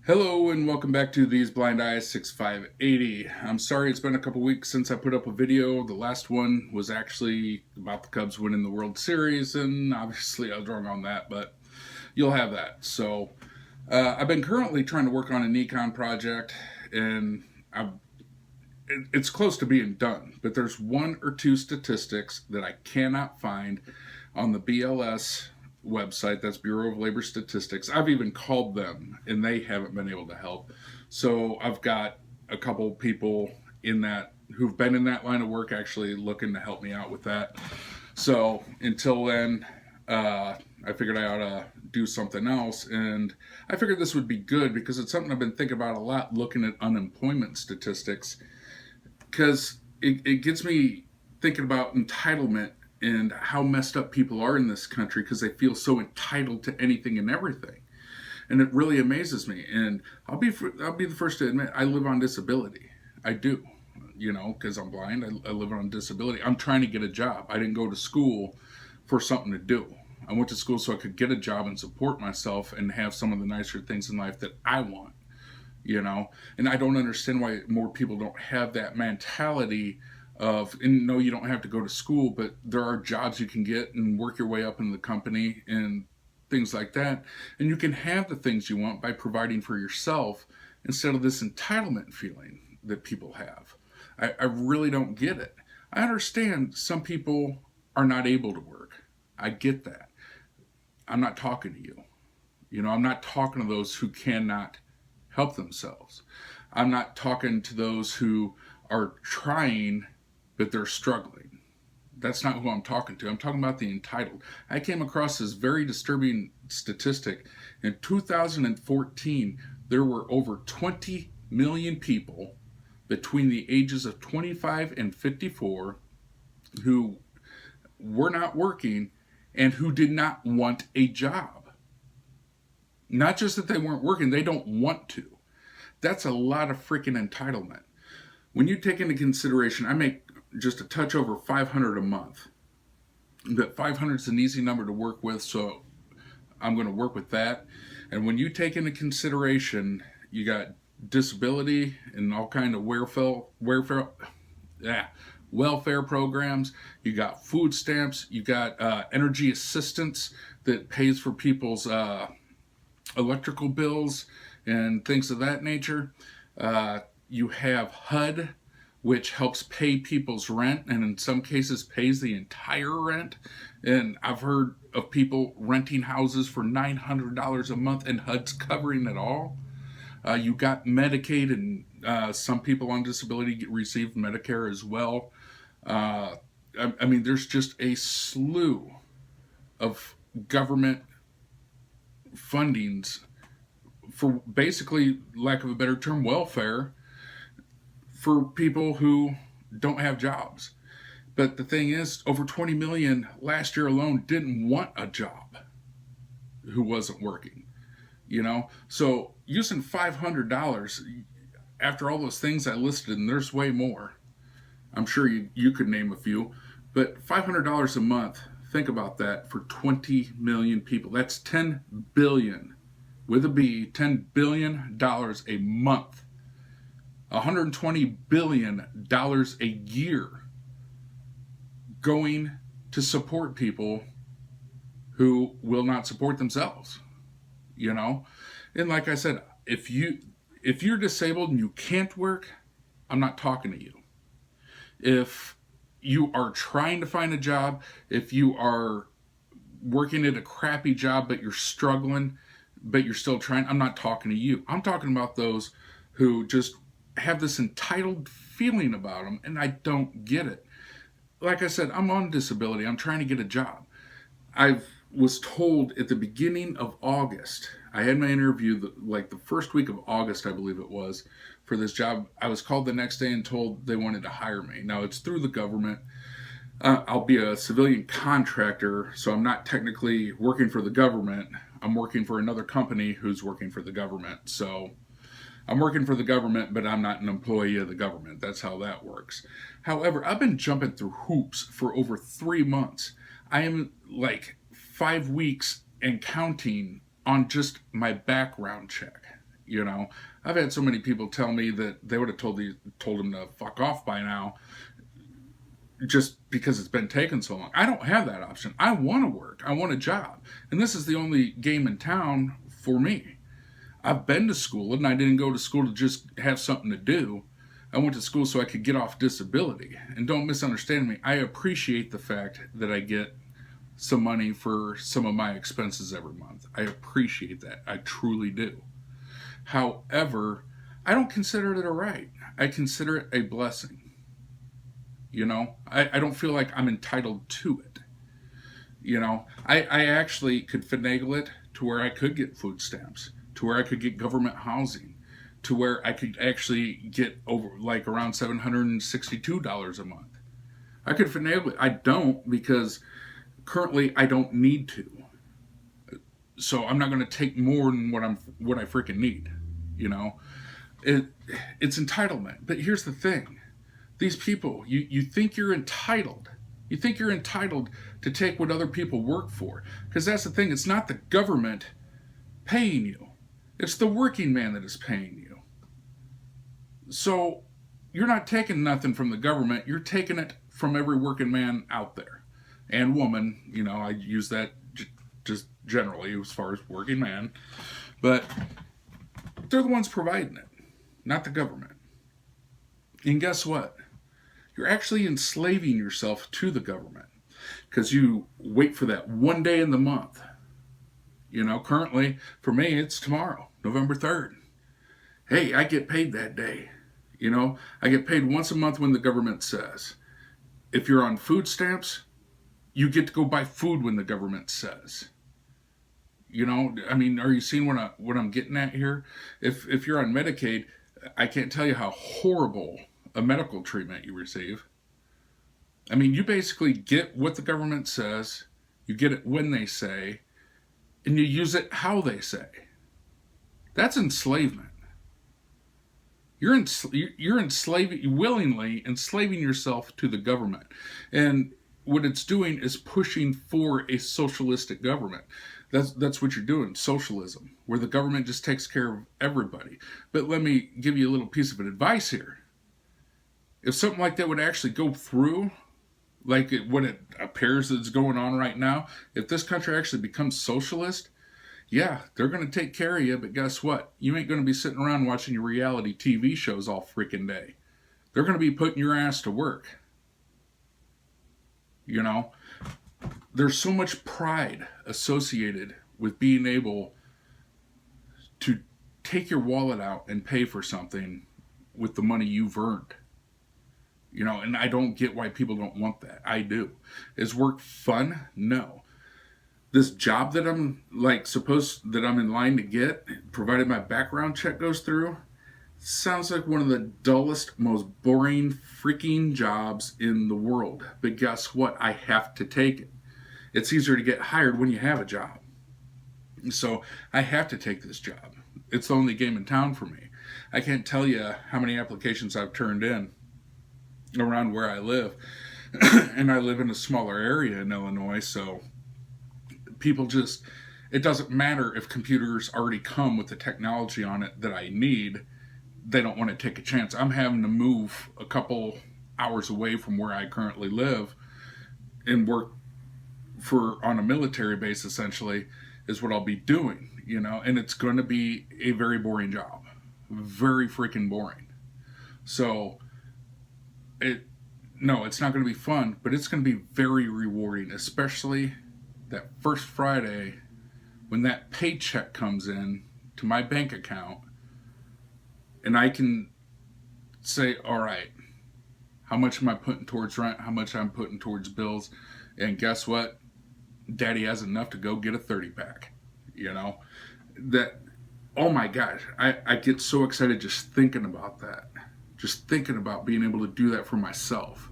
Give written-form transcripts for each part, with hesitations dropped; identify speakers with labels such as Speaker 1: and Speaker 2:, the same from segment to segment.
Speaker 1: Hello and welcome back to These Blind Eyes 6580. I'm sorry it's been a couple weeks since I put up a video. The last one was actually about the Cubs winning the World Series, and obviously I was wrong on that, but you'll have that. So I've been currently trying to work on an econ project, and it's close to being done, but there's one or two statistics that I cannot find on the BLS website. That's Bureau of Labor Statistics. I've even called them and they haven't been able to help. So I've got a couple people in that who've been in that line of work actually looking to help me out with that. So until then, I figured I ought to do something else, and I figured this would be good because it's something I've been thinking about a lot, looking at unemployment statistics, because it gets me thinking about entitlement and how messed up people are in this country because they feel so entitled to anything and everything, and it really amazes me. And I'll be the first to admit I live on disability. I do, because I'm blind. I live on disability. I'm trying to get a job. I didn't go to school for something to do. I went to school so I could get a job and support myself and have some of the nicer things in life that I want. And I don't understand why more people don't have that mentality of, and no, you don't have to go to school, but there are jobs you can get and work your way up in the company and things like that. And you can have the things you want by providing for yourself instead of this entitlement feeling that people have. I really don't get it. I understand some people are not able to work. I get that. I'm not talking to you. I'm not talking to those who cannot help themselves. I'm not talking to those who are trying but they're struggling. That's not who I'm talking to. I'm talking about the entitled. I came across this very disturbing statistic. In 2014, there were over 20 million people between the ages of 25 and 54 who were not working and who did not want a job. Not just that they weren't working, they don't want to. That's a lot of freaking entitlement. When you take into consideration, I make just a touch over 500 a month. But 500 is an easy number to work with, so I'm going to work with that. And when you take into consideration, you got disability and all kind of welfare programs. You got food stamps. You got energy assistance that pays for people's electrical bills and things of that nature. You have HUD, which helps pay people's rent and in some cases pays the entire rent. And I've heard of people renting houses for $900 a month and HUD's covering it all. You got Medicaid, and some people on disability receive Medicare as well. I mean, there's just a slew of government fundings for basically, lack of a better term, welfare for people who don't have jobs. But the thing is, over 20 million last year alone didn't want a job who wasn't working. So using $500 after all those things I listed, and there's way more. I'm sure you could name a few, but $500 a month, think about that, for 20 million people. That's 10 billion with a B, $10 billion a month. $120 billion a year going to support people who will not support themselves. And like I said, if you're disabled and you can't work, I'm not talking to you. If you are trying to find a job, if you are working at a crappy job but you're struggling, but you're still trying, I'm not talking to you. I'm talking about those who just have this entitled feeling about them, and I don't get it. Like I said, I'm on disability. I'm trying to get a job. I was told at the beginning of August, I had my interview the first week of August, I believe it was, for this job. I was called the next day and told they wanted to hire me. Now, it's through the government. I'll be a civilian contractor, so I'm not technically working for the government. I'm working for another company who's working for the government. So I'm working for the government, but I'm not an employee of the government. That's how that works. However, I've been jumping through hoops for over 3 months. I am like 5 weeks and counting on just my background check. You know, I've had so many people tell me that they would have told them to fuck off by now, just because it's been taken so long. I don't have that option. I want to work. I want a job, and this is the only game in town for me. I've been to school, and I didn't go to school to just have something to do. I went to school so I could get off disability. And don't misunderstand me. I appreciate the fact that I get some money for some of my expenses every month. I appreciate that. I truly do. However, I don't consider it a right. I consider it a blessing. You know, I don't feel like I'm entitled to it. You know, I actually could finagle it to where I could get food stamps, to where I could get government housing, to where I could actually get over like around $762 a month. I could finagle it. I don't, because currently I don't need to. So I'm not going to take more than what I freaking need. You know, it's entitlement. But here's the thing: these people, you think you're entitled. You think you're entitled to take what other people work for, because that's the thing. It's not the government paying you; it's the working man that is paying you. So you're not taking nothing from the government. You're taking it from every working man out there and woman. You know, I use that just generally as far as working man, but they're the ones providing it, not the government. And guess what? You're actually enslaving yourself to the government, because you wait for that one day in the month. You know, currently for me, it's tomorrow, November 3rd. Hey, I get paid that day. You know, I get paid once a month when the government says. If you're on food stamps, you get to go buy food when the government says. You know, I mean, are you seeing what I'm getting at here? If you're on Medicaid, I can't tell you how horrible a medical treatment you receive. I mean, you basically get what the government says, you get it when they say, and you use it how they say. That's enslavement. You're enslaving, willingly enslaving yourself to the government. And what it's doing is pushing for a socialistic government. That's what you're doing, socialism, where the government just takes care of everybody. But let me give you a little piece of advice here. If something like that would actually go through, like what it appears that's going on right now, if this country actually becomes socialist, yeah, they're going to take care of you, but guess what? You ain't going to be sitting around watching your reality TV shows all freaking day. They're going to be putting your ass to work. You know, there's so much pride associated with being able to take your wallet out and pay for something with the money you've earned. You know, and I don't get why people don't want that. I do. Is work fun? No. This job that I'm in line to get, provided my background check goes through, sounds like one of the dullest, most boring freaking jobs in the world. But guess what? I have to take it. It's easier to get hired when you have a job. So I have to take this job. It's the only game in town for me. I can't tell you how many applications I've turned in around where I live. And I live in a smaller area in Illinois, so people just, it doesn't matter if computers already come with the technology on it that I need. They don't want to take a chance. I'm having to move a couple hours away from where I currently live and work on a military base, essentially, is what I'll be doing, you know, and it's going to be a very boring job. Very freaking boring. So, it's not going to be fun, but it's going to be very rewarding, especially that first Friday when that paycheck comes in to my bank account and I can say, all right, how much am I putting towards rent? How much I'm putting towards bills? And guess what? Daddy has enough to go get a 30-pack. You know? That, oh my gosh, I get so excited just thinking about that. Just thinking about being able to do that for myself.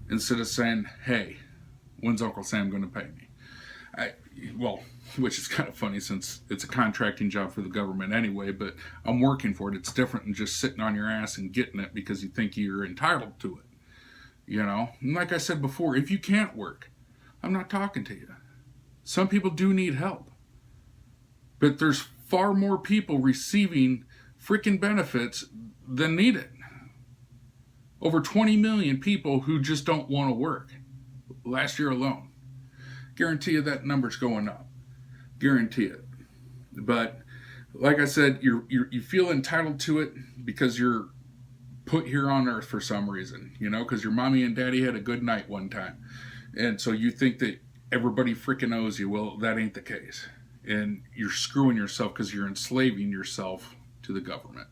Speaker 1: Instead of saying, hey, when's Uncle Sam going to pay me? Which is kind of funny since it's a contracting job for the government anyway, but I'm working for it. It's different than just sitting on your ass and getting it because you think you're entitled to it. You know? And like I said before, if you can't work, I'm not talking to you. Some people do need help. But there's far more people receiving freaking benefits than need it. Over 20 million people who just don't want to work last year alone. Guarantee you that number's going up. Guarantee it. But like I said, you feel entitled to it because you're put here on earth for some reason, because your mommy and daddy had a good night one time. And so you think that everybody freaking owes you. Well, that ain't the case. And you're screwing yourself because you're enslaving yourself to the government.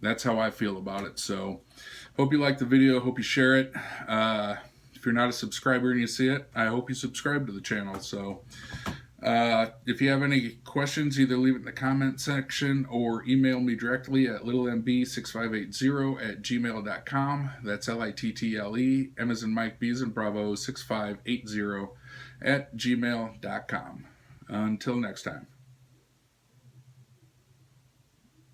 Speaker 1: That's how I feel about it. So hope you like the video. Hope you share it. If you're not a subscriber and you see it, I hope you subscribe to the channel. So if you have any questions, either leave it in the comment section or email me directly at littlemb6580@gmail.com. That's LITTLE, M as in Mike, B as in Bravo, 6580 @gmail.com. Until next time.